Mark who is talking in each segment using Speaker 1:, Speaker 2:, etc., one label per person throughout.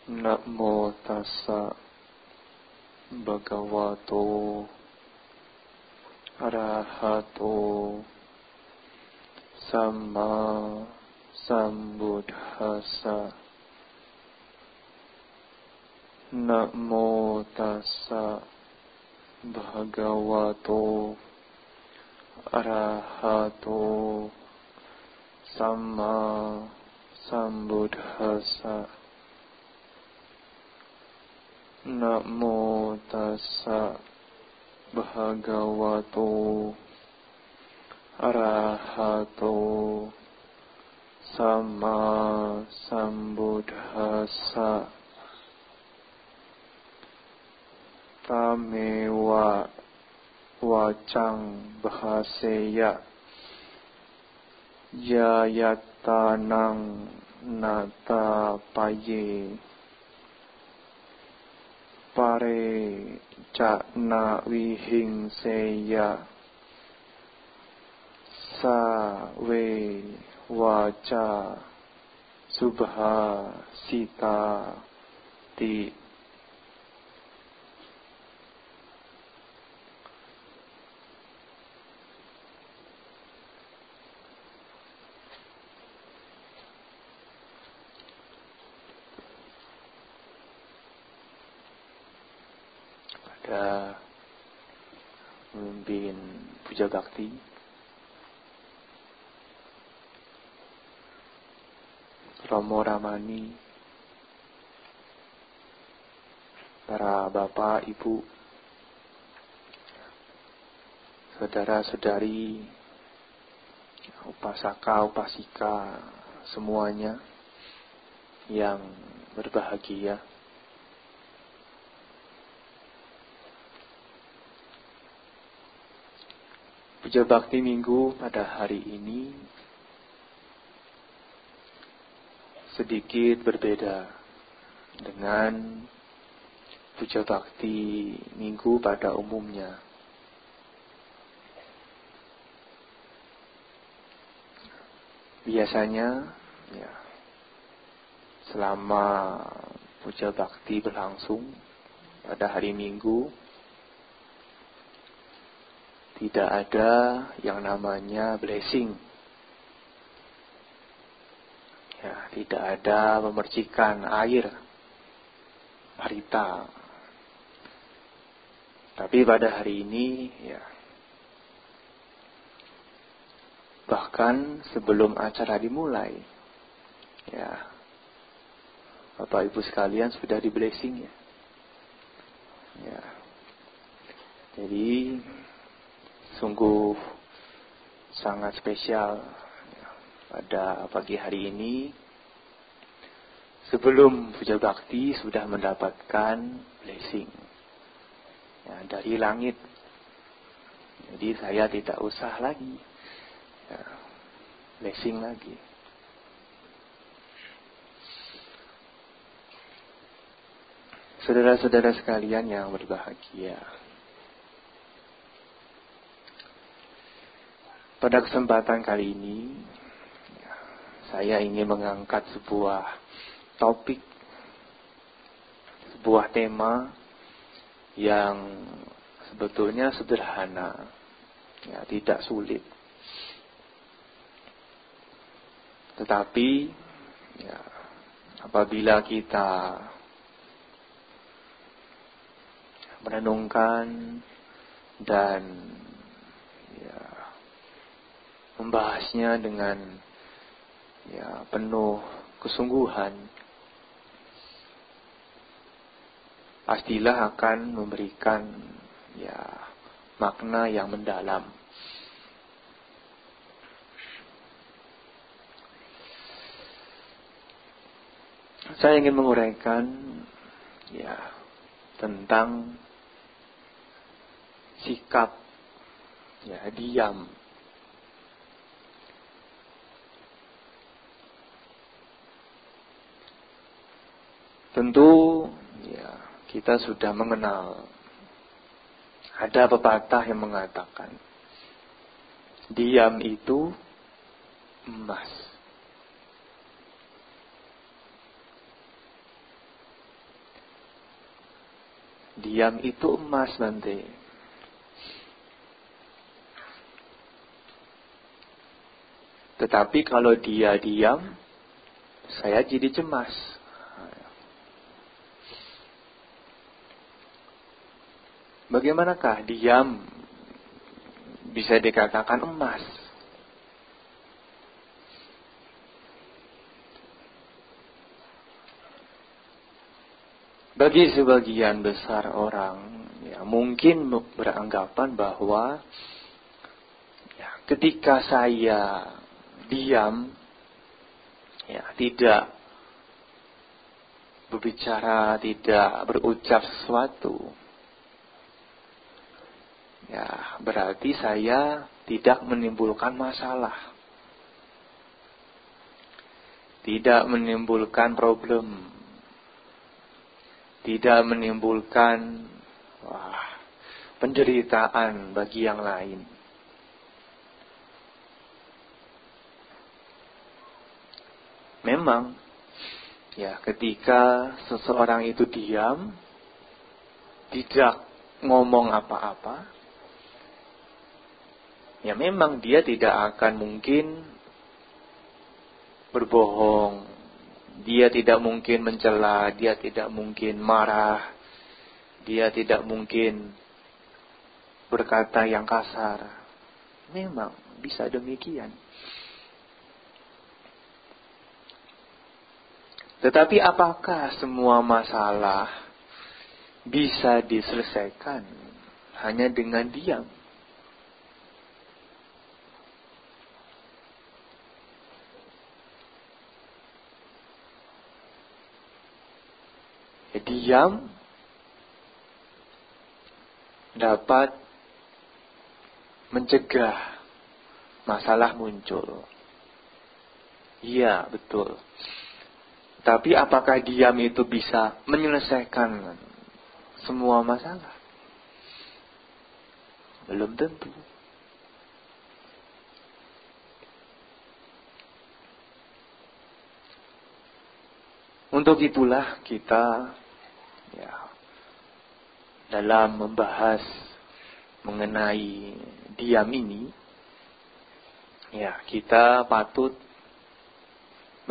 Speaker 1: Namo tassa bhagavato arahato samma sambuddhassa. Namo tassa bhagavato arahato samma sambuddhassa. Namo tassa bhagavato arahato samma sambuddhassa. Tamewa wacang bahaseya yayatanang nata paye pare cakna wihingseya sa we waca subha sita ti. Pada pemimpin puja bakti, Romo Ramani, para bapak, ibu, saudara-saudari, upasaka, upasika, semuanya yang berbahagia. Puja Bakti Minggu pada hari ini sedikit berbeda dengan Puja Bakti Minggu pada umumnya. Biasanya, selama Puja Bakti berlangsung pada hari Minggu, tidak ada yang namanya blessing. Tidak ada memercikan air harita. Tapi pada hari ini, bahkan sebelum acara dimulai, Bapak Ibu sekalian sudah di blessing ya. Jadi sungguh sangat spesial pada pagi hari ini. Sebelum puja bakti sudah mendapatkan blessing dari langit. Jadi saya tidak usah lagi blessing lagi. Saudara-saudara sekalian yang berbahagia, pada kesempatan kali ini, saya ingin mengangkat sebuah topik, sebuah tema yang sebetulnya sederhana, tidak sulit. Tetapi, apabila kita merenungkan dan membahasnya dengan penuh kesungguhan, pastilah akan memberikan makna yang mendalam. Saya ingin menguraikan tentang sikap diam. Tentu kita sudah mengenal, ada pepatah yang mengatakan diam itu emas. Diam itu emas nanti. Tetapi kalau dia diam, saya jadi cemas. Bagaimanakah diam bisa dikatakan emas? Bagi sebagian besar orang, ya, mungkin beranggapan bahwa ya, ketika saya diam, ya, tidak berbicara, tidak berucap sesuatu, ya, berarti saya tidak menimbulkan masalah, tidak menimbulkan problem, tidak menimbulkan penderitaan bagi yang lain. Memang, ya, ketika seseorang itu diam, tidak ngomong apa-apa, ya memang dia tidak akan mungkin berbohong, dia tidak mungkin mencela, dia tidak mungkin marah, dia tidak mungkin berkata yang kasar. Memang bisa demikian. Tetapi apakah semua masalah bisa diselesaikan hanya dengan diam? Diam dapat mencegah masalah muncul. Iya, betul. Tapi apakah diam itu bisa menyelesaikan semua masalah? Belum tentu. Untuk itulah kita, ya, dalam membahas mengenai diam ini, ya, kita patut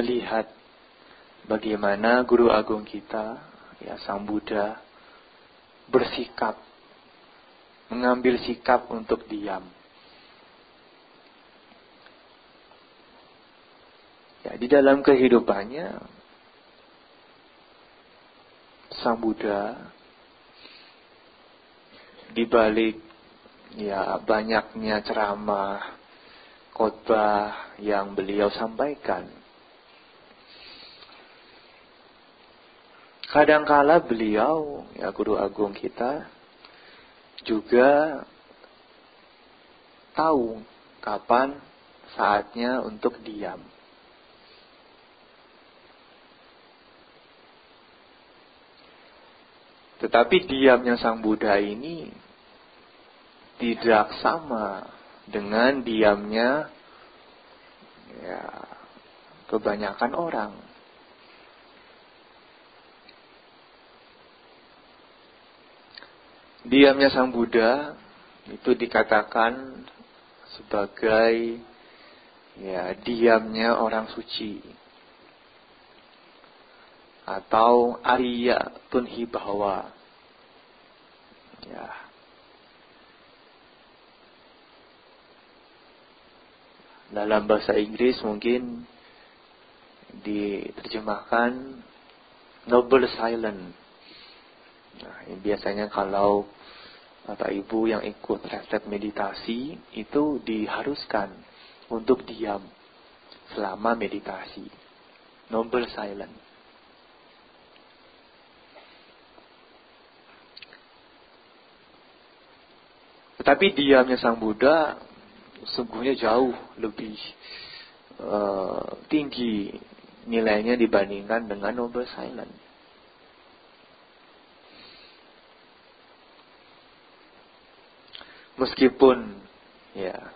Speaker 1: melihat bagaimana Guru Agung kita, ya, Sang Buddha, bersikap, mengambil sikap untuk diam. Ya, di dalam kehidupannya, Sang Buddha, di balik, ya, banyaknya ceramah, khotbah yang beliau sampaikan, kadangkala beliau, ya, Guru Agung kita, juga tahu kapan saatnya untuk diam. Tetapi diamnya Sang Buddha ini tidak sama dengan diamnya, ya, kebanyakan orang. Diamnya Sang Buddha itu dikatakan sebagai, ya, diamnya orang suci atau Arya Tunhi Bahwa. Ya. Dalam bahasa Inggris mungkin diterjemahkan Noble Silence. Nah, biasanya kalau Bapak Ibu yang ikut retret meditasi itu diharuskan untuk diam selama meditasi. Noble Silence. Tetapi diamnya Sang Buddha sungguhnya jauh lebih tinggi nilainya dibandingkan dengan Noble Silence. Meskipun, ya,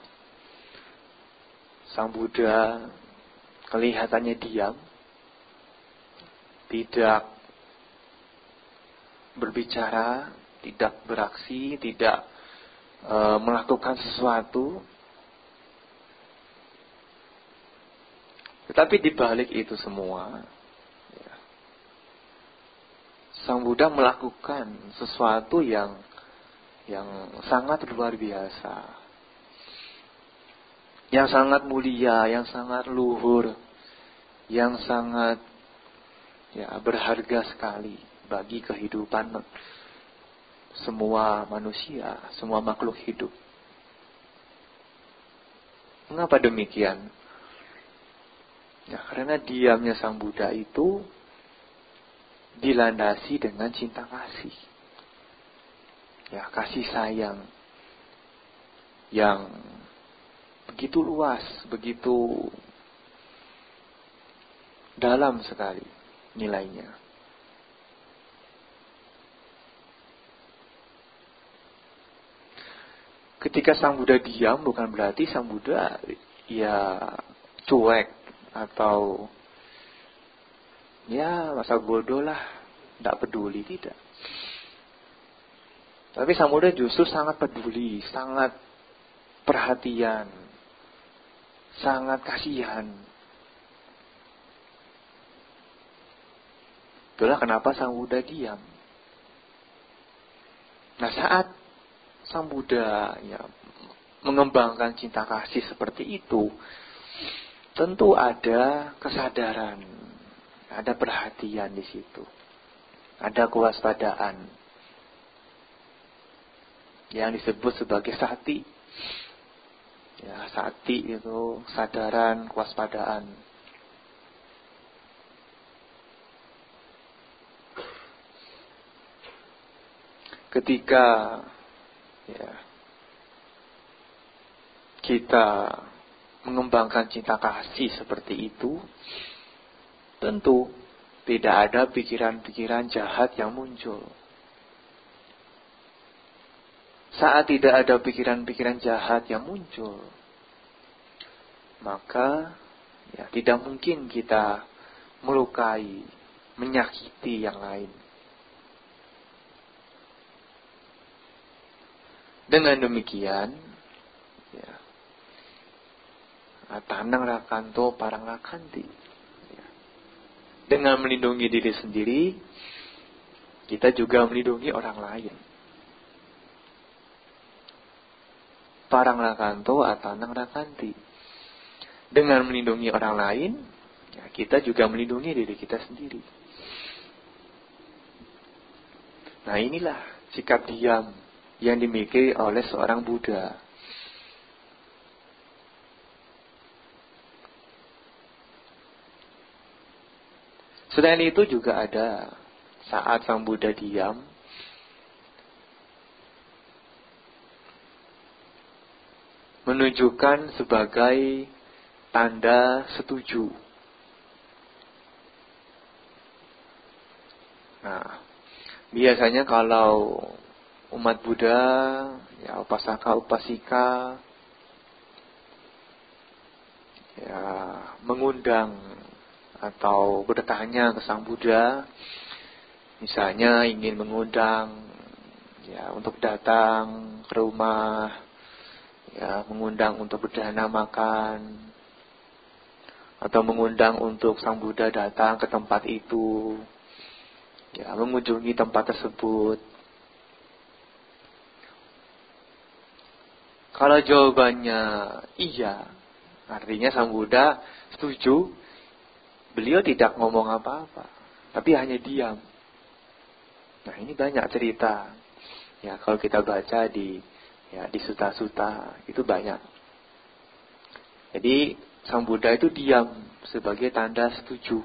Speaker 1: Sang Buddha kelihatannya diam, tidak berbicara, tidak beraksi, tidak melakukan sesuatu. Tetapi di balik itu semua, ya, Sang Buddha melakukan sesuatu yang sangat luar biasa, yang sangat mulia, yang sangat luhur, yang sangat berharga sekali bagi kehidupan semua manusia, semua makhluk hidup. Mengapa demikian? Ya, karena diamnya Sang Buddha itu dilandasi dengan cinta kasih. Ya, kasih sayang yang begitu luas, begitu dalam sekali nilainya. Ketika Sang Buddha diam, bukan berarti Sang Buddha cuek atau masa bodoh lah, tidak peduli, tidak. Tapi Sang Buddha justru sangat peduli, sangat perhatian, sangat kasihan. Itulah kenapa Sang Buddha diam. Nah, saat Sang Buddha mengembangkan cinta kasih seperti itu, tentu ada kesadaran, ada perhatian di situ, ada kewaspadaan yang disebut sebagai sati. Ya, sati itu kesadaran, kewaspadaan. Ketika kita mengembangkan cinta kasih seperti itu, tentu tidak ada pikiran-pikiran jahat yang muncul. Saat tidak ada pikiran-pikiran jahat yang muncul, maka tidak mungkin kita melukai, menyakiti yang lain. Dengan demikian, Tanang rakanto parang rakanti. Dengan melindungi diri sendiri, kita juga melindungi orang lain. Parang rakanto atanang rakanti. Dengan melindungi orang lain, kita juga melindungi diri kita sendiri. Nah, inilah sikap diam yang dimiliki oleh seorang Buddha. Selain itu juga ada saat Sang Buddha diam, menunjukkan sebagai tanda setuju. Nah, biasanya kalau umat Buddha, upasaka upasika, mengundang atau bertanya ke Sang Buddha, misalnya ingin mengundang untuk datang ke rumah, mengundang untuk berdana makan, atau mengundang untuk Sang Buddha datang ke tempat itu, mengunjungi tempat tersebut. Kalau jawabannya iya, artinya Sang Buddha setuju. Beliau tidak ngomong apa-apa, tapi hanya diam. Nah, ini banyak cerita. Kalau kita baca di suta-suta, itu banyak. Jadi, Sang Buddha itu diam sebagai tanda setuju.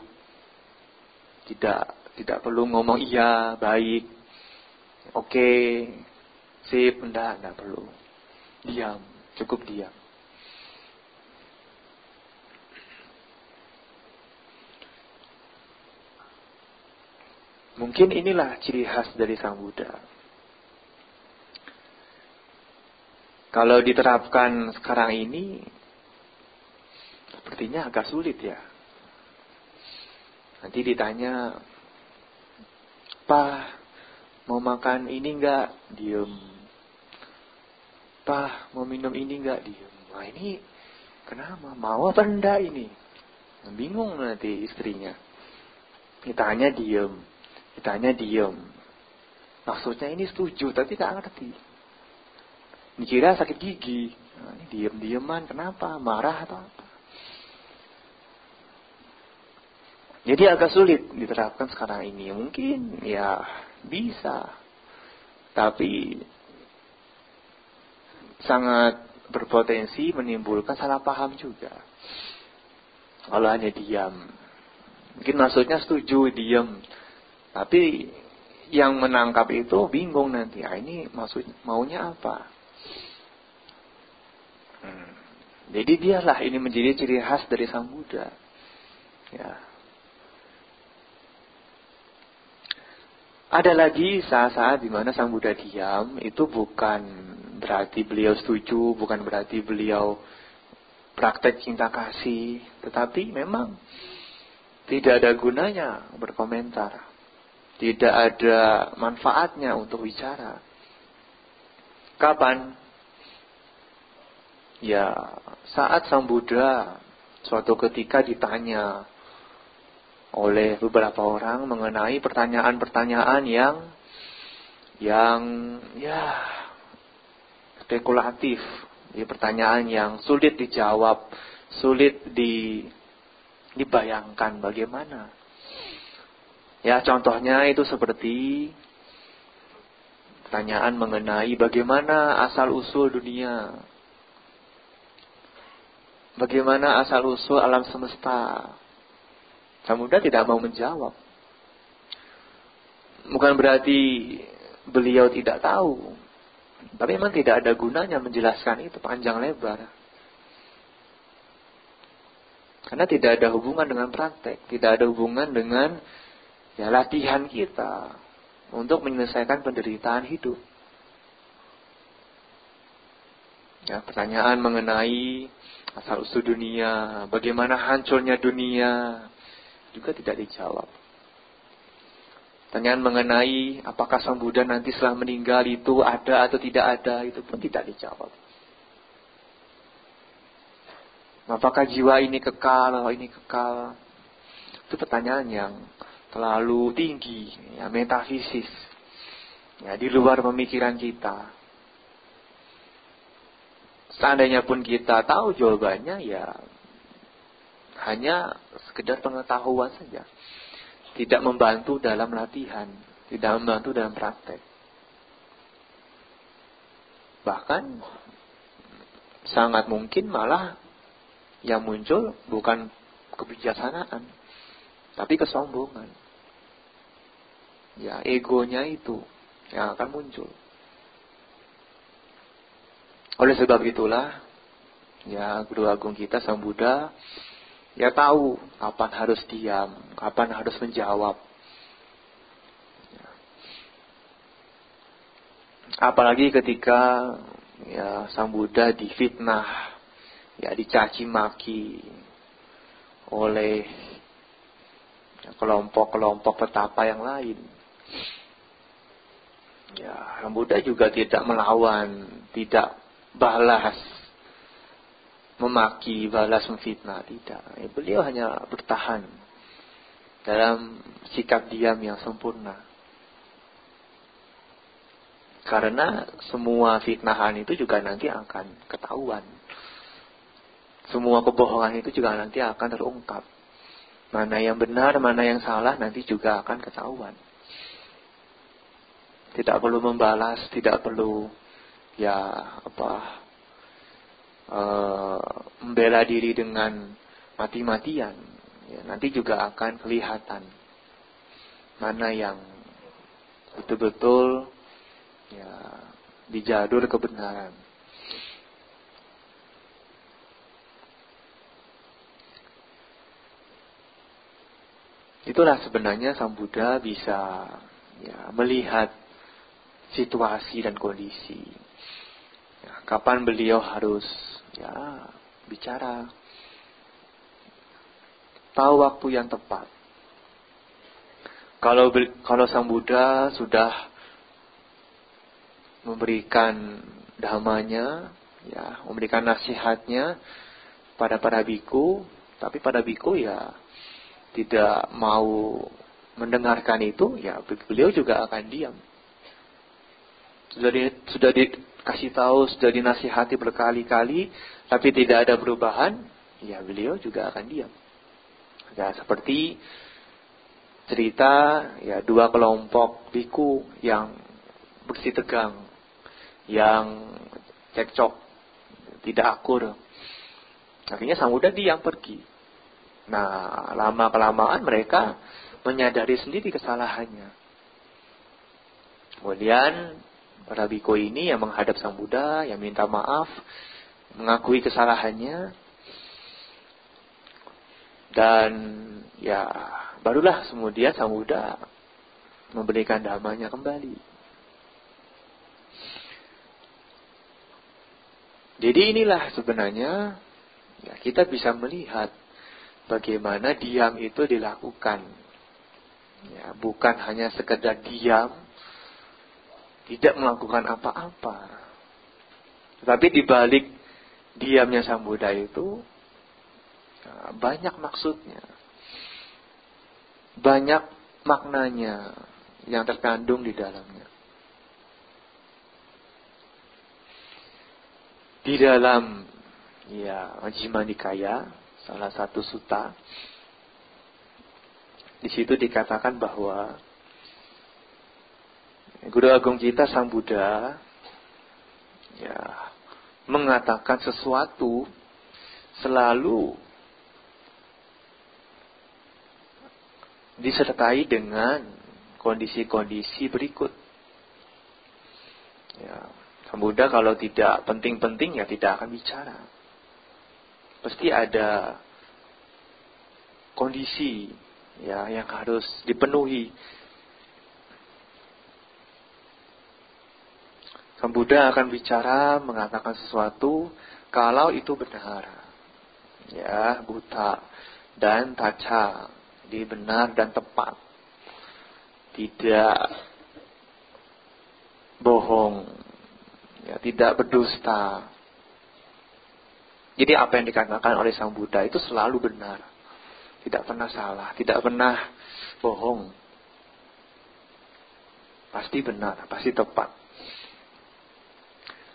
Speaker 1: Tidak perlu ngomong iya, baik, oke, sip, enggak perlu. Diam, cukup diam. Mungkin inilah ciri khas dari Sang Buddha. Kalau diterapkan sekarang ini, sepertinya agak sulit ya. Nanti ditanya, Mau makan ini enggak? Diem. Pak, mau minum ini enggak? Diem. Wah, ini kenapa? Mau apa enggak ini? Bingung nanti istrinya. Ditanya diem. Ditanya diem. Maksudnya ini setuju, tapi tak ngerti. Dikira sakit gigi. Nah, ini diem-dieman. Kenapa? Marah atau apa? Jadi agak sulit diterapkan sekarang ini. Mungkin ya bisa. Tapi sangat berpotensi menimbulkan salah paham juga. Kalau hanya diam. Mungkin maksudnya setuju, diam. Tapi yang menangkap itu bingung nanti. Ini maksud maunya apa? Jadi biarlah ini menjadi ciri khas dari Sang Buddha. Ya. Ada lagi saat-saat di mana Sang Buddha diam, itu bukan berarti beliau setuju, bukan berarti beliau praktek cinta kasih, tetapi memang tidak ada gunanya berkomentar, tidak ada manfaatnya untuk bicara. Kapan? Ya, saat Sang Buddha suatu ketika ditanya oleh beberapa orang mengenai pertanyaan-pertanyaan yang spekulatif, pertanyaan yang sulit dijawab, sulit dibayangkan bagaimana. Ya, contohnya itu seperti pertanyaan mengenai bagaimana asal-usul dunia. Bagaimana asal-usul alam semesta. Sang Buddha tidak mau menjawab. Bukan berarti beliau tidak tahu. Tapi memang tidak ada gunanya menjelaskan itu panjang lebar. Karena tidak ada hubungan dengan praktek. Tidak ada hubungan dengan latihan kita untuk menyelesaikan penderitaan hidup. Ya, pertanyaan mengenai asal-usul dunia, bagaimana hancurnya dunia, juga tidak dijawab. Pertanyaan mengenai apakah Sang Buddha nanti setelah meninggal itu ada atau tidak ada, itu pun tidak dijawab. Apakah jiwa ini kekal, ini kekal? Itu pertanyaan yang terlalu tinggi, ya, metafisis, ya, di luar pemikiran kita. Seandainya pun kita tahu jawabannya, ya hanya sekedar pengetahuan saja. Tidak membantu dalam latihan. Tidak membantu dalam praktek. Bahkan sangat mungkin malah yang muncul bukan kebijaksanaan, tapi kesombongan. Ya, egonya itu yang akan muncul. Oleh sebab itulah, ya, Guru Agung kita Sang Buddha ya tahu kapan harus diam, kapan harus menjawab. Apalagi ketika ya Sang Buddha difitnah, ya dicaci maki oleh kelompok-kelompok petapa yang lain. Ya, Sang Buddha juga tidak melawan, tidak balas memaki, balas memfitnah, tidak. Beliau hanya bertahan dalam sikap diam yang sempurna. Karena semua fitnahan itu juga nanti akan ketahuan. Semua kebohongan itu juga nanti akan terungkap. Mana yang benar, mana yang salah nanti juga akan ketahuan. Tidak perlu membalas, tidak perlu membela diri dengan mati-matian. Ya, nanti juga akan kelihatan mana yang betul-betul di jalur kebenaran. Itulah sebenarnya Sang Buddha bisa melihat situasi dan kondisi. Kapan beliau harus bicara. Tahu waktu yang tepat. Kalau Sang Buddha sudah memberikan dhamanya, ya, memberikan nasihatnya pada para biku, tapi para biku ya tidak mau mendengarkan itu, ya beliau juga akan diam. Sudah dikasih tahu, sudah dinasihati berkali-kali, tapi tidak ada perubahan, ya beliau juga akan diam. Ya, seperti cerita ya dua kelompok biku yang bersih tegang, yang cekcok, tidak akur. Akhirnya Sang Buddha diam pergi. Nah, lama-kelamaan mereka menyadari sendiri kesalahannya. Kemudian para biku ini yang menghadap Sang Buddha, yang minta maaf, mengakui kesalahannya. Dan ya barulah kemudian Sang Buddha memberikan dhamanya kembali. Jadi inilah sebenarnya ya, kita bisa melihat bagaimana diam itu dilakukan. Ya, bukan hanya sekedar diam, tidak melakukan apa-apa. Tetapi di balik diamnya Sang Buddha itu banyak maksudnya. Banyak maknanya yang terkandung di dalamnya. Di dalam ya Majjhima Nikaya, salah satu sutta, di situ dikatakan bahwa Guru Agung kita Sang Buddha ya mengatakan sesuatu selalu disertai dengan kondisi-kondisi berikut. Ya, Sang Buddha kalau tidak penting-penting ya tidak akan bicara. Pasti ada kondisi ya yang harus dipenuhi. Sang Buddha akan bicara, mengatakan sesuatu kalau itu benar. Ya, buta dan taca, jadi benar dan tepat. Tidak bohong, ya, tidak berdusta. Jadi apa yang dikatakan oleh Sang Buddha itu selalu benar. Tidak pernah salah, tidak pernah bohong. Pasti benar, pasti tepat.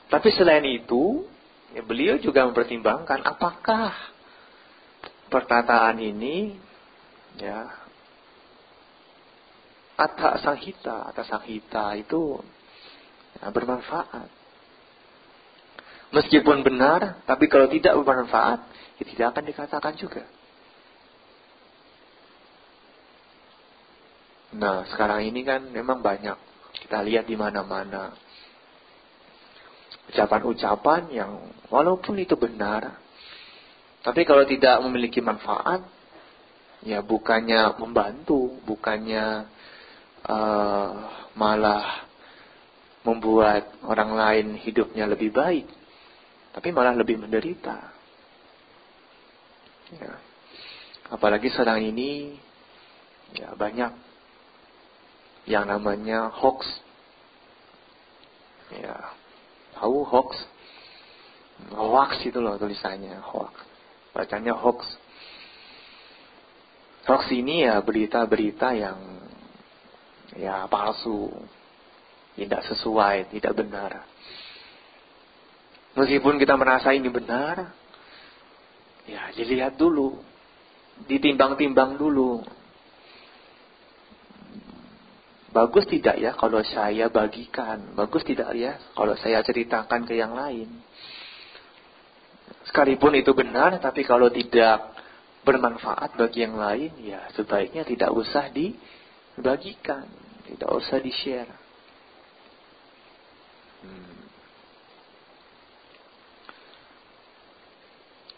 Speaker 1: Tapi selain itu, ya, beliau juga mempertimbangkan apakah perkataan ini ya Atta Sanghita itu ya, bermanfaat. Meskipun benar, tapi kalau tidak bermanfaat, ya tidak akan dikatakan juga. Nah, sekarang ini kan memang banyak kita lihat di mana-mana ucapan-ucapan yang walaupun itu benar, tapi kalau tidak memiliki manfaat, ya bukannya membantu, bukannya malah membuat orang lain hidupnya lebih baik, tapi malah lebih menderita. Ya. Apalagi sekarang ini ya banyak yang namanya hoax. Ya, tahu hoax? Hoax itu loh tulisannya, hoax. Bacanya hoax. Hoax ini ya berita-berita yang ya palsu, tidak sesuai, tidak benar. Meskipun kita merasa ini benar, ya dilihat dulu, ditimbang-timbang dulu. Bagus tidak ya kalau saya bagikan? Bagus tidak ya kalau saya ceritakan ke yang lain? Sekalipun itu benar, tapi kalau tidak bermanfaat bagi yang lain, ya sebaiknya tidak usah dibagikan, tidak usah di-share.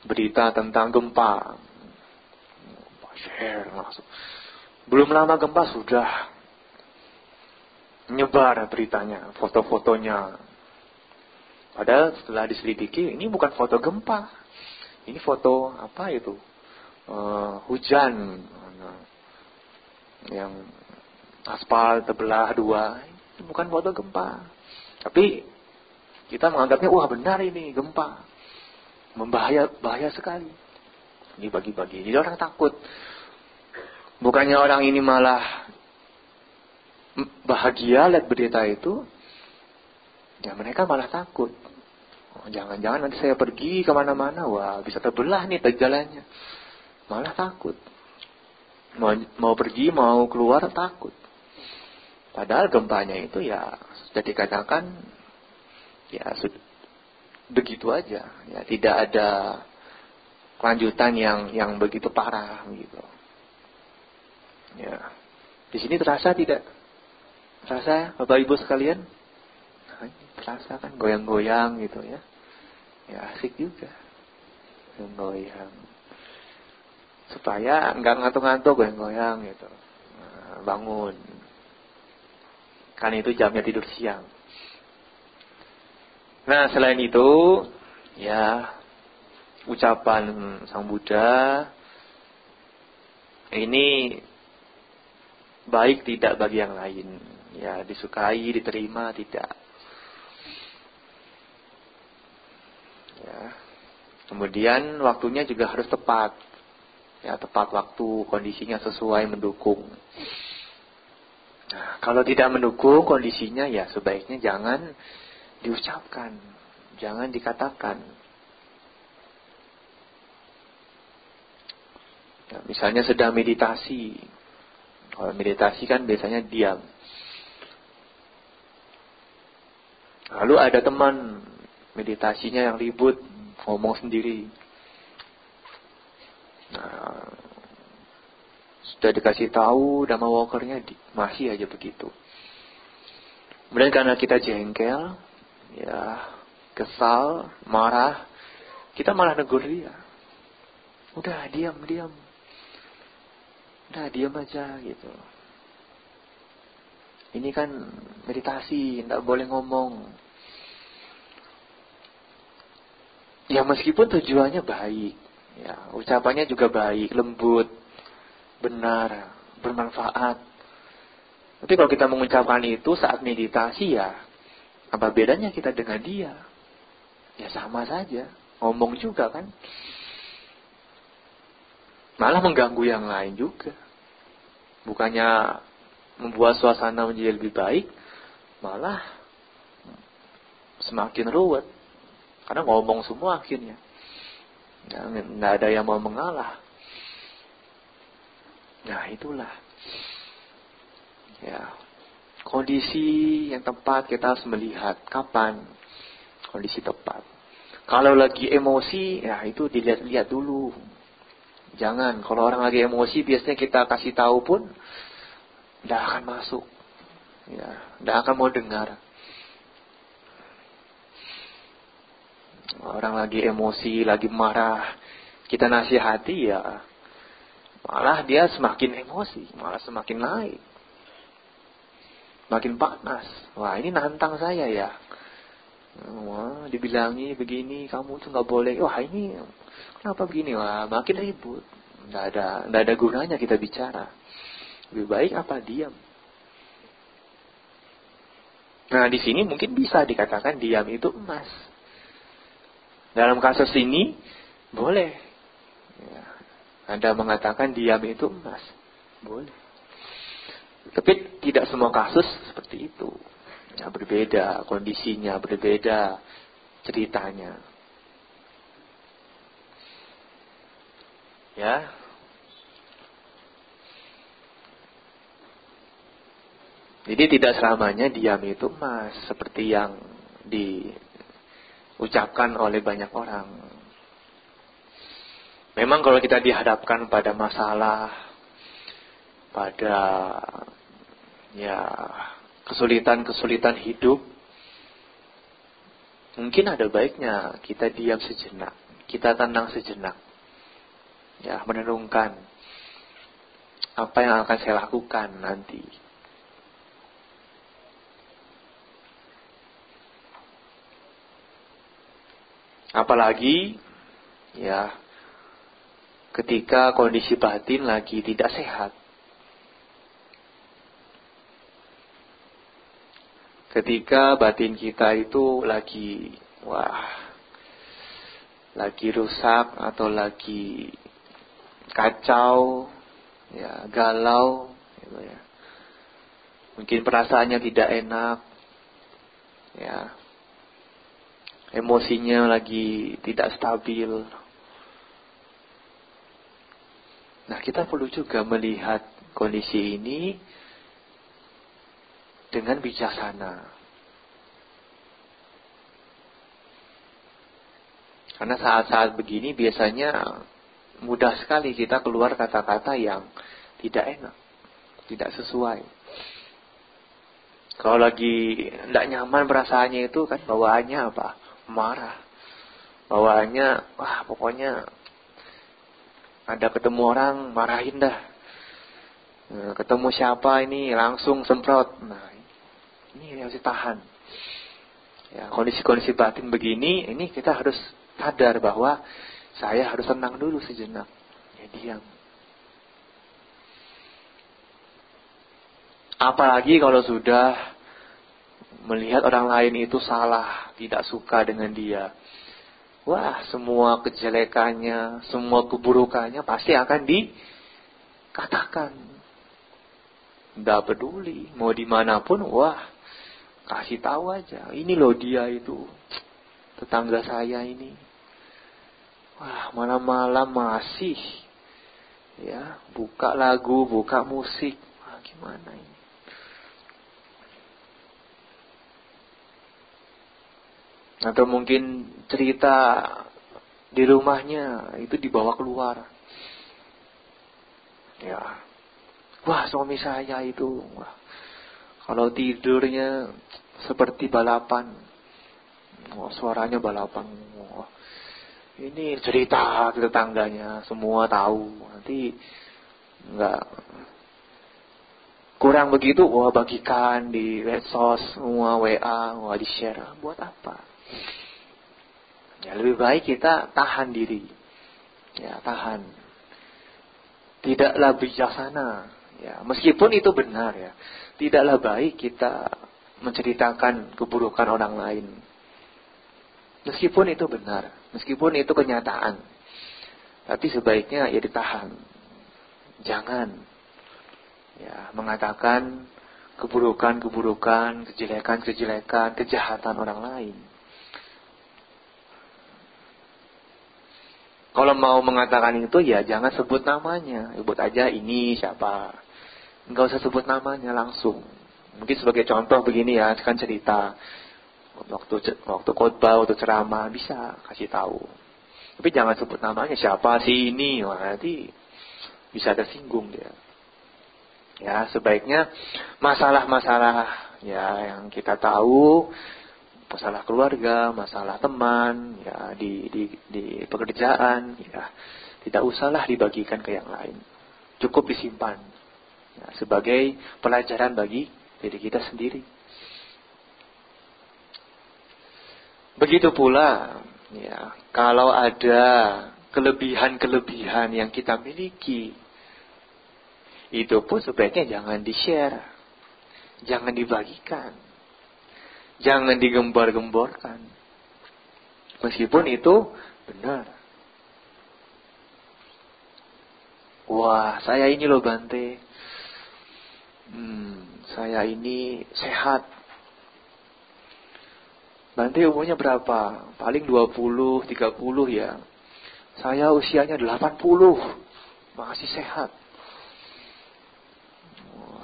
Speaker 1: Berita tentang gempa, share langsung. Belum lama gempa sudah nyebar beritanya, foto-fotonya. Padahal setelah diselidiki, ini bukan foto gempa. Ini foto apa itu? Hujan. Yang aspal terbelah dua. Itu bukan foto gempa. Tapi kita menganggapnya, wah benar ini gempa, bahaya sekali. Ini bagi-bagi. Jadi orang takut. Bukannya orang ini malah bahagia lihat berita itu, ya mereka malah takut. Oh, jangan-jangan nanti saya pergi kemana-mana, wah bisa terbelah nih jalannya. Malah takut. Mau pergi, mau keluar takut. Padahal gempanya itu ya sudah dikatakan ya begitu aja. Ya tidak ada kelanjutan yang begitu parah gitu. Ya. Di sini terasa tidak? Terasa Bapak Ibu sekalian? Terasa kan goyang-goyang gitu ya. Ya asik juga. Goyang. Supaya enggak ngantuk-ngantuk goyang-goyang gitu. Nah, bangun. Kan itu jamnya tidur siang. Nah, selain itu ya ucapan Sang Buddha ini baik tidak bagi yang lain. Ya, disukai, diterima, tidak. Ya. Kemudian waktunya juga harus tepat. Ya, tepat waktu, kondisinya sesuai, mendukung. Nah, kalau tidak mendukung kondisinya, ya sebaiknya jangan diucapkan. Jangan dikatakan. Ya, misalnya sedang meditasi. Kalau meditasi kan biasanya diam. Lalu ada teman meditasinya yang ribut, ngomong sendiri. Nah, sudah dikasih tahu Dhamma Walkernya masih aja begitu. Kemudian karena kita jengkel, ya kesal, marah, kita malah negur dia. Udah diam. Udah diam aja gitu. Ini kan meditasi, tidak boleh ngomong. Ya meskipun tujuannya baik, ya ucapannya juga baik, lembut, benar, bermanfaat. Tapi kalau kita mengucapkan itu saat meditasi, ya apa bedanya kita dengan dia? Ya sama saja, ngomong juga kan. Malah mengganggu yang lain juga. Bukannya membuat suasana menjadi lebih baik, malah semakin ruwet. Karena ngomong semua akhirnya. Nggak ada yang mau mengalah. Nah itulah. Ya, kondisi yang tepat kita harus melihat kapan kondisi tepat. Kalau lagi emosi, ya itu dilihat-lihat dulu. Jangan, kalau orang lagi emosi biasanya kita kasih tahu pun tidak akan masuk. Ya, tidak akan mau dengar. Orang lagi emosi, lagi marah, kita nasihati ya malah dia semakin emosi, malah semakin naik. Makin panas. Wah, ini nantang saya ya. Wah, dibilangi begini, kamu tuh nggak boleh. Wah, ini kenapa begini? Wah, makin ribut. Nggak ada gunanya kita bicara. Lebih baik apa diam. Nah, di sini mungkin bisa dikatakan diam itu emas. Dalam kasus ini boleh. Ya, Anda mengatakan diam itu emas, boleh. Tapi tidak semua kasus seperti itu. Ya, berbeda kondisinya, berbeda ceritanya. Ya. Jadi tidak selamanya diam itu emas seperti yang diucapkan oleh banyak orang. Memang kalau kita dihadapkan pada masalah, pada ya kesulitan-kesulitan hidup, mungkin ada baiknya kita diam sejenak, kita tenang sejenak, ya merenungkan apa yang akan saya lakukan nanti. Apalagi ya ketika kondisi batin lagi tidak sehat. Ketika batin kita itu lagi rusak atau lagi kacau, ya, galau, gitu ya. Mungkin perasaannya tidak enak, ya. Emosinya lagi tidak stabil. Nah, kita perlu juga melihat kondisi ini dengan bijaksana. Karena saat-saat begini biasanya mudah sekali kita keluar kata-kata yang tidak enak, tidak sesuai. Kalau lagi tidak nyaman perasaannya itu kan bawaannya apa? Marah. Bawaannya, pokoknya ada ketemu orang marahin dah. Ketemu siapa ini langsung semprot. Nah, ini harus ditahan. Ya, kondisi-kondisi batin begini, ini kita harus sadar bahwa saya harus tenang dulu sejenak. Ya, diam. Apalagi kalau sudah melihat orang lain itu salah, tidak suka dengan dia. Wah, semua kejelekannya, semua keburukannya pasti akan dikatakan. Tidak peduli, mau dimanapun, kasih tahu aja. Ini loh dia itu, tetangga saya ini. Malam-malam masih, ya, buka lagu, buka musik. Gimana ini? Atau mungkin cerita di rumahnya itu dibawa keluar. Ya, suami saya itu, kalau tidurnya seperti balapan. Suaranya balapan. Ini cerita ke tetangganya, semua tahu. Nanti enggak kurang begitu, bagikan di medsos, semua WA, di-share. Buat apa? Ya, lebih baik kita tahan diri. Ya, tahan. Tidaklah bijaksana. Ya, meskipun itu benar ya. Tidaklah baik kita menceritakan keburukan orang lain. Meskipun itu benar, meskipun itu kenyataan. Tapi sebaiknya ya ditahan. Jangan ya mengatakan keburukan-keburukan, kejelekan-kejelekan, kejahatan orang lain. Kalau mau mengatakan itu ya jangan sebut namanya. Sebut aja ini siapa. Enggak usah sebut namanya langsung. Mungkin sebagai contoh begini ya, kan cerita. Waktu khotbah, waktu ceramah bisa kasih tahu. Tapi jangan sebut namanya siapa sih ini. Nanti bisa tersinggung dia. Ya, sebaiknya masalah-masalah ya yang kita tahu, masalah keluarga, masalah teman, ya di pekerjaan, ya tidak usahlah dibagikan ke yang lain. Cukup disimpan ya, sebagai pelajaran bagi diri kita sendiri. Begitu pula, ya kalau ada kelebihan-kelebihan yang kita miliki, itu pun sebaiknya jangan di-share, jangan dibagikan. Jangan digembar-gemborkan. Meskipun itu benar. Saya ini loh Bante. Saya ini sehat. Bante umurnya berapa? Paling 20, 30 ya. Saya usianya 80. Masih sehat.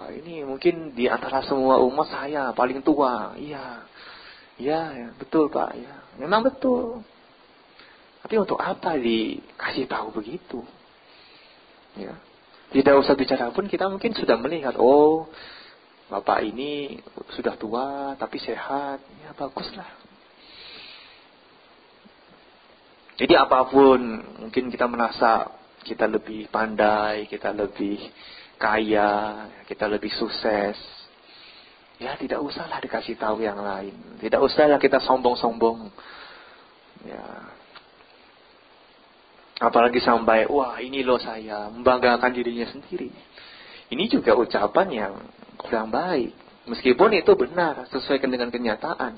Speaker 1: Ini mungkin di antara semua umat saya paling tua. Iya, betul Pak. Ya, memang betul. Tapi untuk apa dikasih tahu begitu? Ya, tidak usah bicara pun kita mungkin sudah melihat. Bapak ini sudah tua tapi sehat. Ya baguslah. Jadi apapun mungkin kita merasa kita lebih pandai, kita lebih kaya, kita lebih sukses. Ya tidak usahlah dikasih tahu yang lain. Tidak usahlah kita sombong-sombong. Ya. Apalagi sampai, ini loh saya, membanggakan dirinya sendiri. Ini juga ucapan yang kurang baik. Meskipun itu benar, sesuai dengan kenyataan.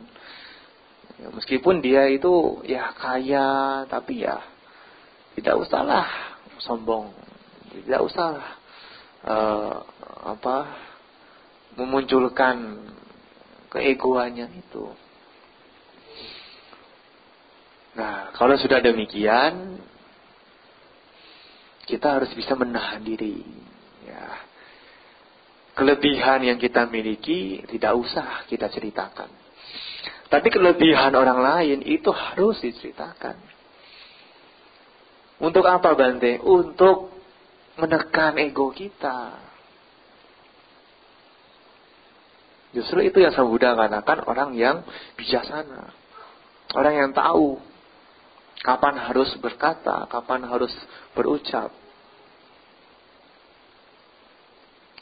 Speaker 1: Ya, meskipun dia itu ya kaya, tapi ya tidak usahlah sombong, tidak usahlah memunculkan keegoannya itu. Nah, kalau sudah demikian, kita harus bisa menahan diri. Ya. Kelebihan yang kita miliki tidak usah kita ceritakan. Tapi kelebihan orang lain itu harus diceritakan. Untuk apa, Bante? Untuk menekan ego kita. Justru itu yang Sang Buddha katakan orang yang bijaksana. Orang yang tahu kapan harus berkata, kapan harus berucap.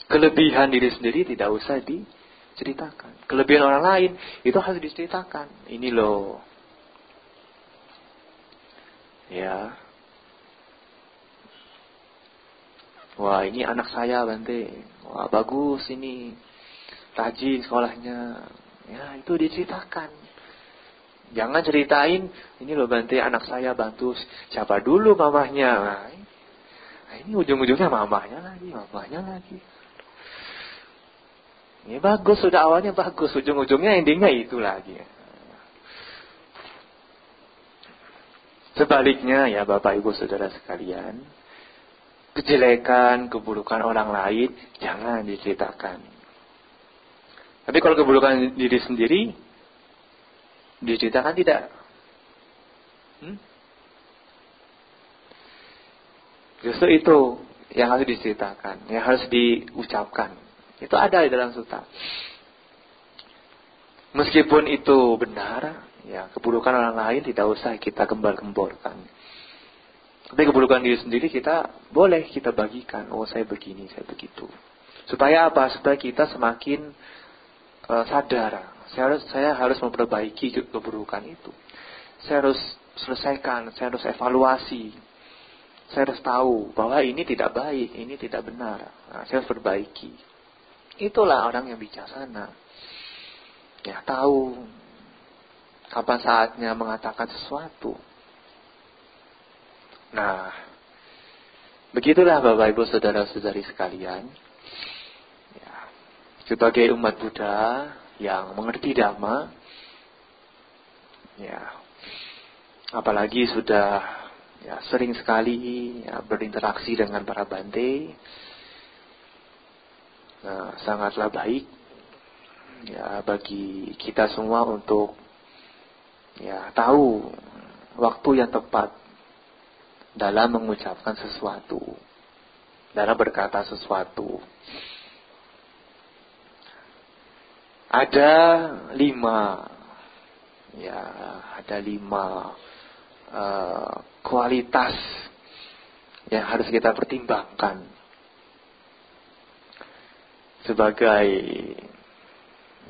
Speaker 1: Kelebihan diri sendiri tidak usah diceritakan. Kelebihan orang lain itu harus diceritakan. Ini loh. Ya. Wah, ini anak saya, Bante. Wah, bagus ini. Rajin sekolahnya. Ya, itu diceritakan. Jangan ceritain, ini loh Bante, anak saya bantu siapa dulu mamahnya. Nah, ini ujung-ujungnya mamahnya lagi. Ini bagus, sudah awalnya bagus, ujung-ujungnya endingnya itu lagi. Sebaliknya ya Bapak Ibu Saudara sekalian, kejelekan, keburukan orang lain jangan diceritakan. Tapi kalau keburukan diri sendiri diceritakan tidak. Justru itu yang harus diceritakan, yang harus diucapkan. Itu ada di dalam sutta. Meskipun itu benar, ya keburukan orang lain tidak usah kita gembar-gemborkan. Tapi keburukan diri sendiri kita boleh kita bagikan. Oh, saya begini, saya begitu. Supaya apa? Supaya kita semakin sadar. Saya harus memperbaiki keburukan itu. Saya harus selesaikan, saya harus evaluasi. Saya harus tahu bahwa ini tidak baik, ini tidak benar. Nah, saya harus perbaiki. Itulah orang yang bijaksana. Ya, tahu kapan saatnya mengatakan sesuatu. Nah, begitulah Bapak Ibu Saudara-saudari sekalian. Ya, sebagai umat Buddha yang mengerti Dhamma, ya, apalagi sudah ya sering sekali ya, berinteraksi dengan para Bante, nah, sangatlah baik ya bagi kita semua untuk ya tahu waktu yang tepat dalam mengucapkan sesuatu, dalam berkata sesuatu. Ada 5 kualitas yang harus kita pertimbangkan sebagai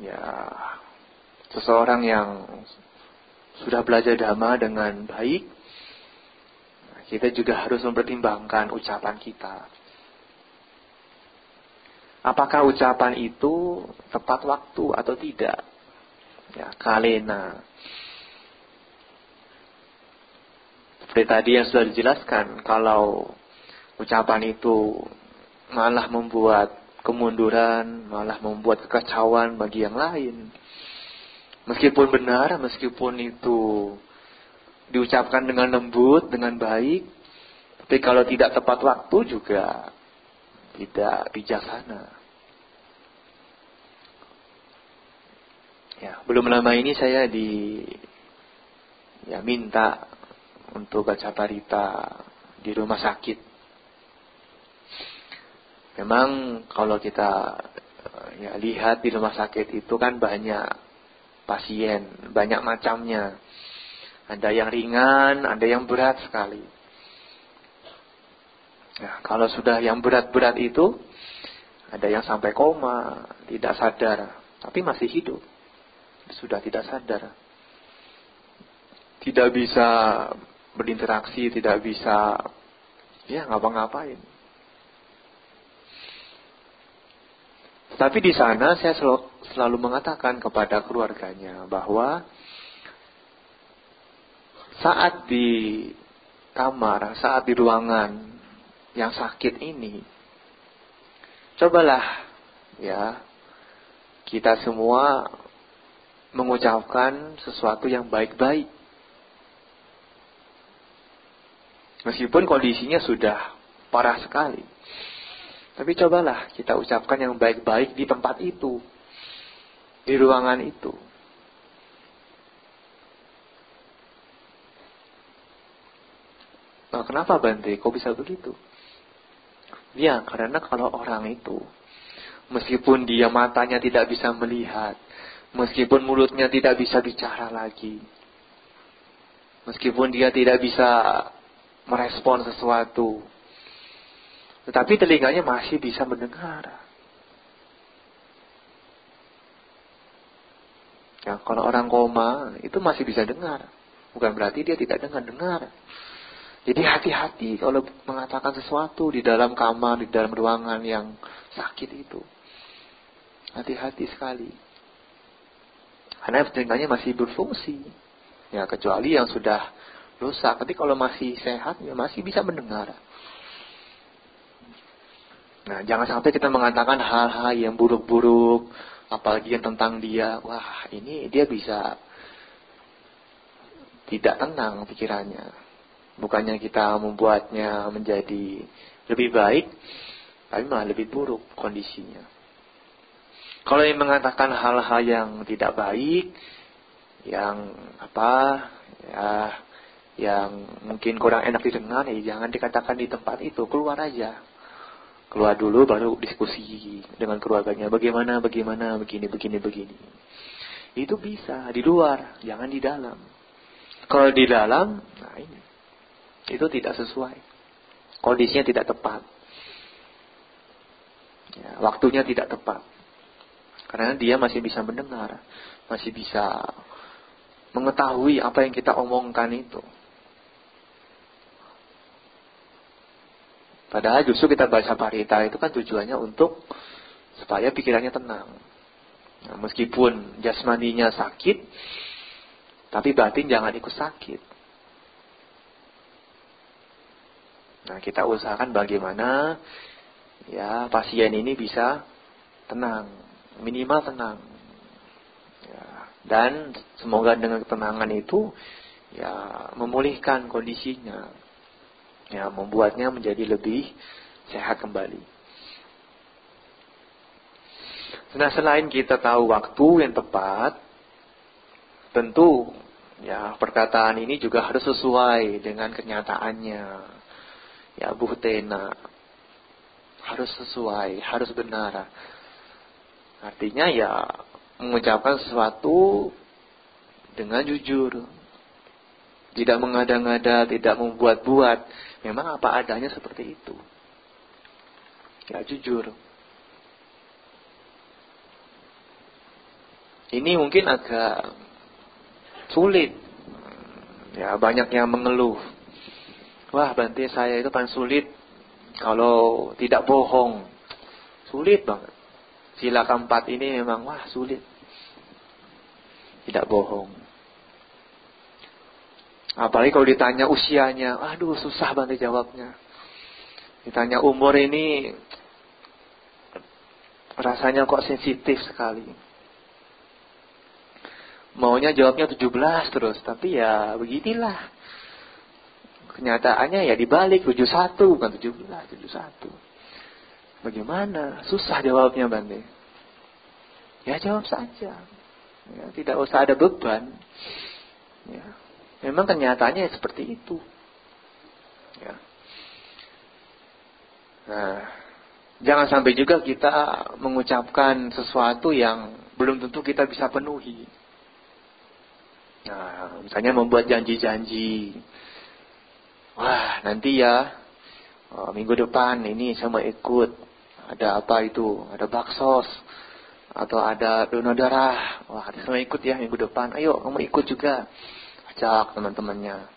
Speaker 1: ya seseorang yang sudah belajar Dhamma dengan baik. Kita juga harus mempertimbangkan ucapan kita. Apakah ucapan itu tepat waktu atau tidak? Ya, kalena. Seperti tadi yang sudah dijelaskan, kalau ucapan itu malah membuat kemunduran, malah membuat kekacauan bagi yang lain. Meskipun benar, meskipun itu diucapkan dengan lembut, dengan baik, tapi kalau tidak tepat waktu juga tidak bijaksana. Ya, belum lama ini saya minta untuk baca parita di rumah sakit. Memang kalau kita ya lihat di rumah sakit itu kan banyak pasien, banyak macamnya. Ada yang ringan, ada yang berat sekali. Nah, kalau sudah yang berat-berat itu, ada yang sampai koma, tidak sadar, tapi masih hidup. Sudah tidak sadar. Tidak bisa berinteraksi, tidak bisa ngapa-ngapain. Tapi di sana saya selalu mengatakan kepada keluarganya bahwa saat di kamar, saat di ruangan yang sakit ini, cobalah ya kita semua mengucapkan sesuatu yang baik-baik. Meskipun kondisinya sudah parah sekali. Tapi cobalah kita ucapkan yang baik-baik di tempat itu. Di ruangan itu. Nah, kenapa Bante? Kok bisa begitu? Ya, karena kalau orang itu, meskipun dia matanya tidak bisa melihat, meskipun mulutnya tidak bisa bicara lagi, meskipun dia tidak bisa merespon sesuatu, tetapi telinganya masih bisa mendengar. Ya, kalau orang koma itu masih bisa dengar. Bukan berarti dia tidak dengar. Jadi hati-hati kalau mengatakan sesuatu di dalam kamar, di dalam ruangan yang sakit itu. Hati-hati sekali. Karena telinganya masih berfungsi. Ya, kecuali yang sudah rusak. Tapi kalau masih sehat, ya masih bisa mendengar. Nah, jangan sampai kita mengatakan hal-hal yang buruk-buruk, apalagi yang tentang dia. Wah, ini dia bisa tidak tenang pikirannya. Bukannya kita membuatnya menjadi lebih baik, tapi malah lebih buruk kondisinya. Kalau yang mengatakan hal-hal yang tidak baik, yang yang mungkin kurang enak didengar, ya jangan dikatakan di tempat itu, keluar aja. Keluar dulu baru diskusi dengan keluarganya. Bagaimana, begini. Itu bisa di luar, jangan di dalam. Kalau di dalam, nah ini. Itu tidak sesuai. Kondisinya tidak tepat. Ya, waktunya tidak tepat. Karena dia masih bisa mendengar. Masih bisa mengetahui apa yang kita omongkan itu. Padahal justru kita baca parita itu kan tujuannya untuk supaya pikirannya tenang. Nah, meskipun jasmaninya sakit, tapi batin jangan ikut sakit. Nah, kita usahakan bagaimana ya pasien ini bisa tenang, minimal tenang. Ya, dan semoga dengan ketenangan itu ya memulihkan kondisinya. Ya, membuatnya menjadi lebih sehat kembali. Nah, selain kita tahu waktu yang tepat, tentu ya perkataan ini juga harus sesuai dengan kenyataannya. Ya, buhtena. Harus sesuai, harus benar. Artinya ya mengucapkan sesuatu dengan jujur. Tidak mengada-ngada, tidak membuat-buat. Memang apa adanya seperti itu. Ya, jujur. Ini mungkin agak sulit. Ya, banyak yang mengeluh. Wah, Bante, saya itu paling sulit kalau tidak bohong. Sulit banget. Sila keempat ini memang sulit. Tidak bohong. Apalagi kalau ditanya usianya, aduh susah banget jawabnya. Ditanya umur ini, rasanya kok sensitif sekali. Maunya jawabnya 17 terus, tapi ya beginilah. Kenyataannya ya dibalik, 71 bukan 17, 71. Bagaimana? Susah jawabnya Bante. Ya jawab saja. Ya, tidak usah ada beban. Ya. Memang kenyataannya seperti itu. Ya. Nah, jangan sampai juga kita mengucapkan sesuatu yang belum tentu kita bisa penuhi. Nah, misalnya membuat janji-janji. Wah, nanti ya minggu depan ini saya mau ikut. Ada apa itu? Ada baksos. Atau ada donor darah. Wah, saya mau ikut ya minggu depan. Ayo, kamu ikut juga. Ajak teman-temannya.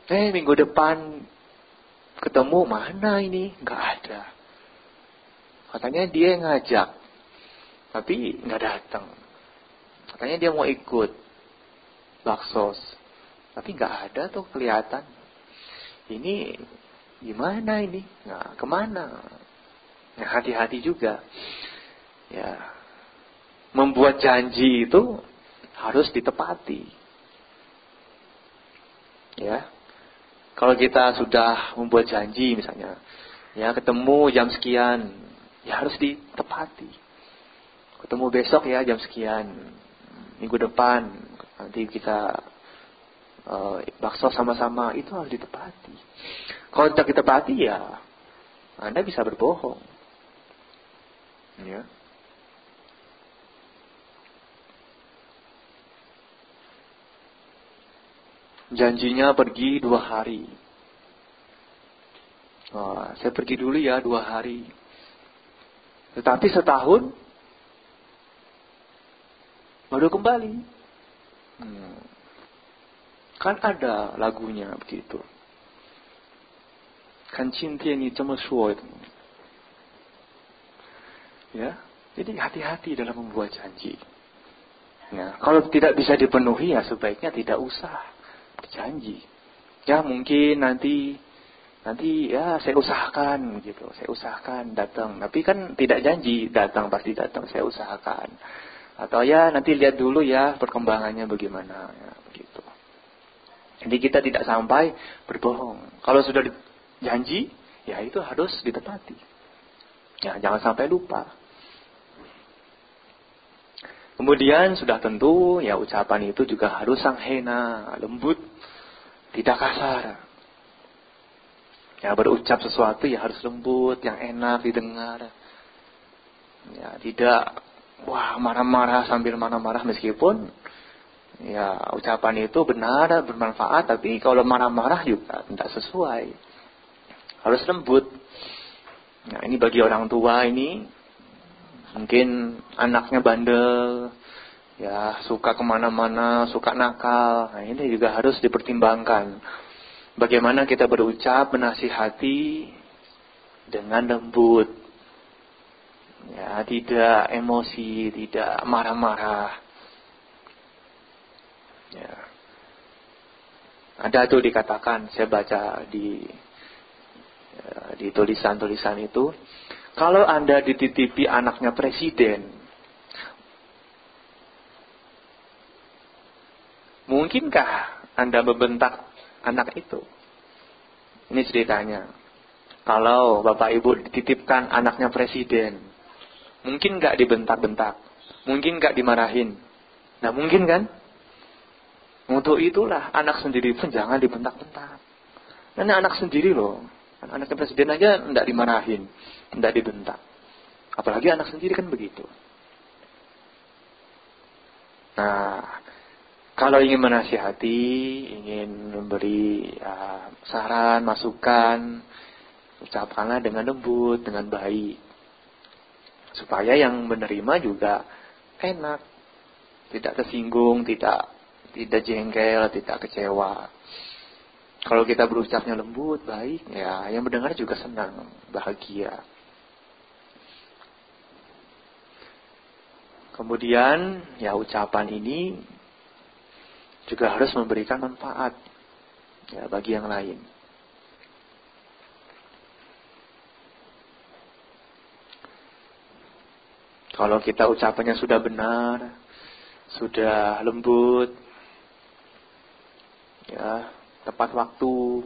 Speaker 1: Minggu depan ketemu mana ini? Enggak ada. Katanya dia yang ngajak, tapi nggak datang. Katanya dia mau ikut baksos, tapi nggak ada tuh kelihatan. Ini gimana ini? Nah, kemana? Nah, hati-hati juga. Ya, membuat janji itu harus ditepati. Ya, kalau kita sudah membuat janji misalnya, ya ketemu jam sekian, ya harus ditepati. Ketemu besok ya jam sekian, minggu depan nanti kita bakso sama-sama, itu harus ditepati. Kalau tidak ditepati ya Anda bisa berbohong. Ya. Janjinya pergi 2 hari. Wah, saya pergi dulu ya 2 hari. Tetapi setahun baru kembali. Kan ada lagunya begitu. Kan cinta ini cuma suai. Ya, jadi hati-hati dalam membuat janji. Nah, kalau tidak bisa dipenuhi ya sebaiknya tidak usah berjanji. Ya mungkin nanti ya saya usahakan gitu. Saya usahakan datang. Tapi kan tidak janji datang, pasti datang. Saya usahakan. Atau ya nanti lihat dulu ya perkembangannya bagaimana ya begitu. Jadi kita tidak sampai berbohong. Kalau sudah janji, ya itu harus ditepati. Ya jangan sampai lupa. Kemudian sudah tentu ya ucapan itu juga harus sanghena, lembut, tidak kasar. Ya berucap sesuatu ya harus lembut, yang enak didengar. Ya tidak marah-marah sambil marah-marah, meskipun ya ucapan itu benar, bermanfaat, tapi kalau marah-marah juga tidak sesuai. Harus lembut. Nah ini bagi orang tua ini. Mungkin anaknya bandel, ya suka kemana-mana, suka nakal. Nah ini juga harus dipertimbangkan. Bagaimana kita berucap, menasihati dengan lembut. Ya, tidak emosi, tidak marah-marah. Ya. Ada tuh dikatakan, saya baca di tulisan-tulisan itu. Kalau Anda dititipi anaknya presiden, mungkinkah Anda membentak anak itu? Ini ceritanya. Kalau Bapak Ibu dititipkan anaknya presiden, mungkin nggak dibentak-bentak? Mungkin nggak dimarahin? Nah mungkin kan? Untuk itulah anak sendiri pun jangan dibentak-bentak. Karena anak sendiri loh. Anaknya presiden aja nggak dimarahin, nggak dibentak. Apalagi anak sendiri kan begitu. Nah, kalau ingin menasihati, ingin memberi saran, masukan, ucapkanlah dengan lembut, dengan baik. Supaya yang menerima juga enak. Tidak tersinggung, tidak jengkel, tidak kecewa. Kalau kita berucapnya lembut, baik, ya yang mendengar juga senang, bahagia. Kemudian, ya ucapan ini juga harus memberikan manfaat ya bagi yang lain. Kalau kita ucapannya sudah benar, sudah lembut, ya tepat waktu,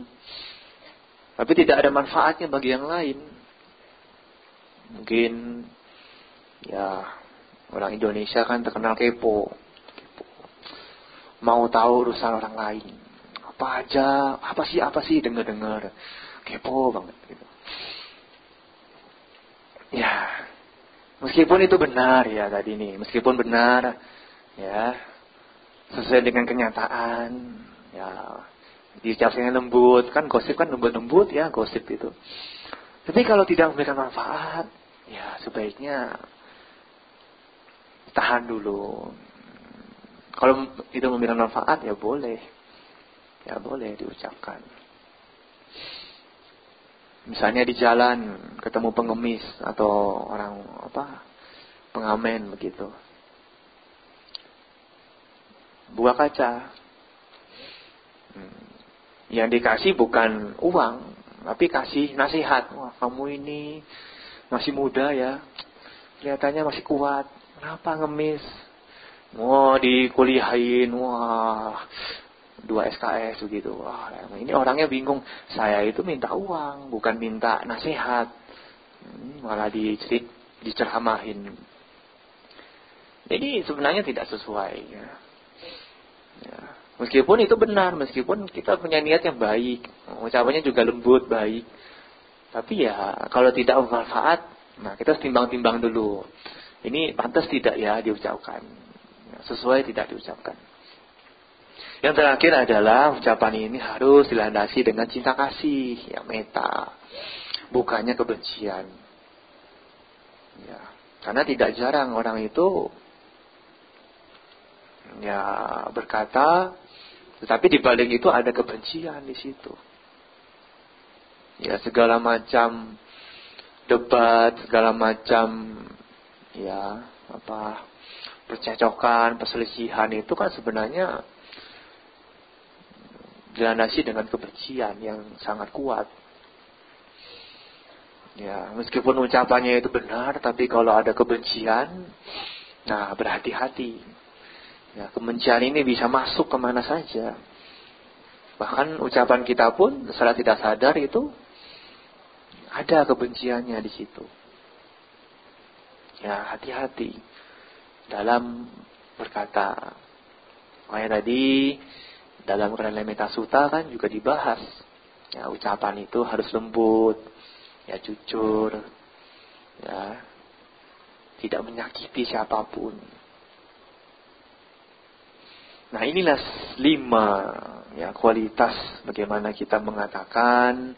Speaker 1: tapi tidak ada manfaatnya bagi yang lain. Mungkin ya orang Indonesia kan terkenal kepo. Mau tahu urusan orang lain. Apa aja, apa sih dengar-dengar. Kepo banget gitu. Ya, meskipun itu benar ya tadi nih, meskipun benar ya sesuai dengan kenyataan, ya diucapkan lembut, kan gosip kan lembut-lembut ya gosip itu. Tapi kalau tidak memberikan manfaat, ya sebaiknya tahan dulu. Kalau itu memberikan manfaat ya boleh diucapkan. Misalnya di jalan ketemu pengemis atau orang pengamen begitu. Buka kaca. Yang dikasih bukan uang, tapi kasih nasihat. Wah, kamu ini masih muda ya. Kelihatannya masih kuat. Kenapa ngemis? Mau dikuliahin. Wah, 2 SKS begitu. Wah, ini orangnya bingung. Saya itu minta uang, bukan minta nasihat. Malah diceramahin. Jadi sebenarnya tidak sesuai. Ya. Meskipun itu benar, meskipun kita punya niat yang baik, ucapannya juga lembut, baik. Tapi ya kalau tidak bermanfaat, nah kita harus timbang-timbang dulu. Ini pantas tidak ya diucapkan, sesuai tidak diucapkan. Yang terakhir adalah ucapan ini harus dilandasi dengan cinta kasih, ya meta, bukannya kebencian. Ya, karena tidak jarang orang itu ya berkata, tetapi di balik itu ada kebencian di situ. Ya segala macam debat, segala macam ya percecokan, perselisihan itu kan sebenarnya dilandasi dengan kebencian yang sangat kuat. Ya, meskipun ucapannya itu benar, tapi kalau ada kebencian, nah berhati-hati. Ya, kebencian ini bisa masuk kemana saja. Bahkan ucapan kita pun secara tidak sadar itu ada kebenciannya di situ. Ya, hati-hati dalam berkata. Makanya tadi dalam Kalimata Sutta kan juga dibahas. Ya, ucapan itu harus lembut, ya jujur, ya tidak menyakiti siapapun. Nah, inilah 5 ya kualitas bagaimana kita mengatakan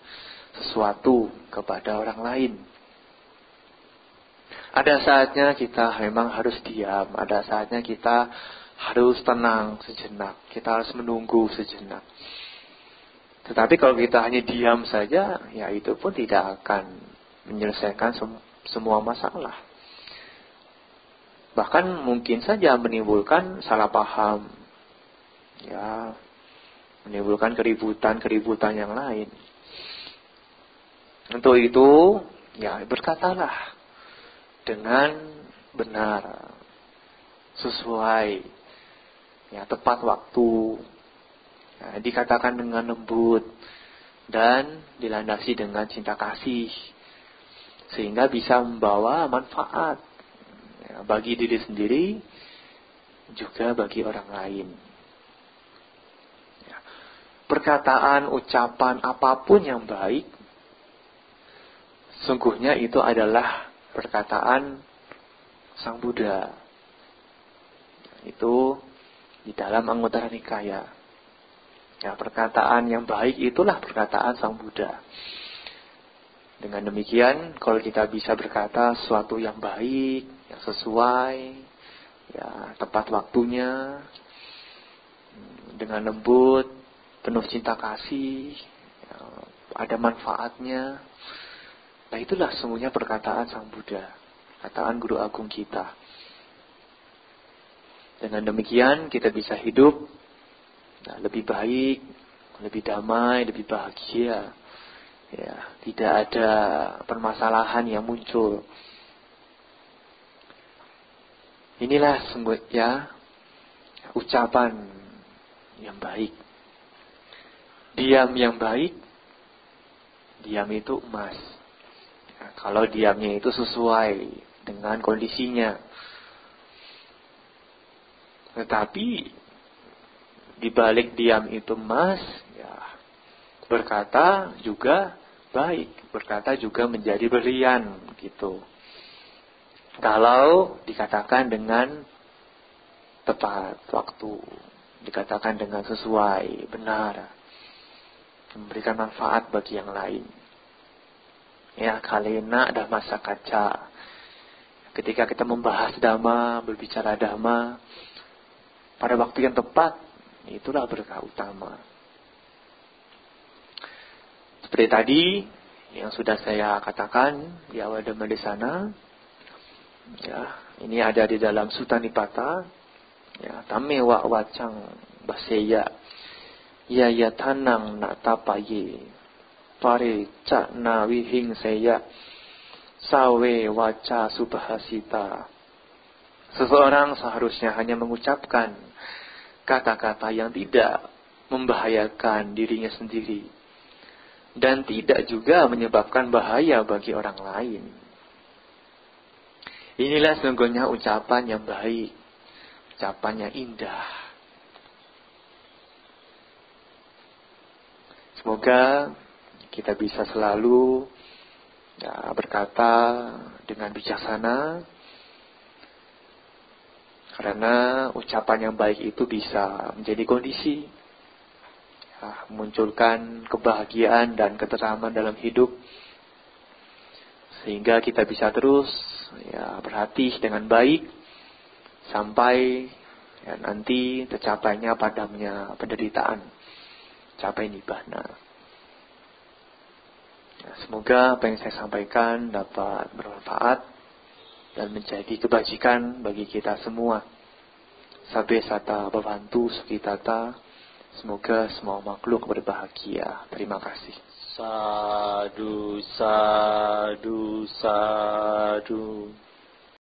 Speaker 1: sesuatu kepada orang lain. Ada saatnya kita memang harus diam, ada saatnya kita harus tenang sejenak, kita harus menunggu sejenak. Tetapi kalau kita hanya diam saja, ya itu pun tidak akan menyelesaikan semua masalah. Bahkan mungkin saja menimbulkan salah paham. Ya, menimbulkan keributan yang lain. Untuk itu, ya berkatalah dengan benar, sesuai, ya tepat waktu, ya, dikatakan dengan lembut dan dilandasi dengan cinta kasih, sehingga bisa membawa manfaat ya, bagi diri sendiri juga bagi orang lain. Perkataan, ucapan apapun yang baik, sungguhnya itu adalah perkataan Sang Buddha. Itu di dalam Anguttara Nikaya. Ya, perkataan yang baik itulah perkataan Sang Buddha. Dengan demikian, kalau kita bisa berkata sesuatu yang baik, yang sesuai, ya tepat waktunya, dengan lembut, penuh cinta kasih, ya, ada manfaatnya. Nah, itulah sungguhnya perkataan Sang Buddha, perkataan Guru Agung kita. Dengan demikian kita bisa hidup lebih baik, lebih damai, lebih bahagia. Ya, tidak ada permasalahan yang muncul. Inilah sungguhnya ucapan yang baik. Diam yang baik, diam itu emas. Nah, kalau diamnya itu sesuai dengan kondisinya. Tetapi di balik diam itu emas, ya berkata juga baik, berkata juga menjadi berlian gitu. Kalau dikatakan dengan tepat waktu, dikatakan dengan sesuai, benar, memberikan manfaat bagi yang lain. Ya, kalena dhamma sakacca. Ketika kita membahas dhamma, berbicara dhamma, pada waktu yang tepat, itulah berkah utama. Seperti tadi, yang sudah saya katakan di awal Dhammadesana. Ya, ini ada di dalam Sutta Nipata. Ya, tamewa wacang baseya ya yatanang natapaye pare cakna wihing seya sawe waca subhasita. Seseorang seharusnya hanya mengucapkan kata-kata yang tidak membahayakan dirinya sendiri dan tidak juga menyebabkan bahaya bagi orang lain. Inilah sesungguhnya ucapan yang baik, ucapan yang indah. Semoga kita bisa selalu berkata dengan bijaksana, karena ucapan yang baik itu bisa menjadi kondisi memunculkan kebahagiaan dan keteraman dalam hidup, sehingga kita bisa terus berhati dengan baik sampai nanti tercapainya padamnya penderitaan, capai nibbana. Semoga apa yang saya sampaikan dapat bermanfaat dan menjadi kebajikan bagi kita semua. Sabbe sata bhavantu sukhitata. Semoga semua makhluk berbahagia. Terima kasih. Sadu, sadu, sadu.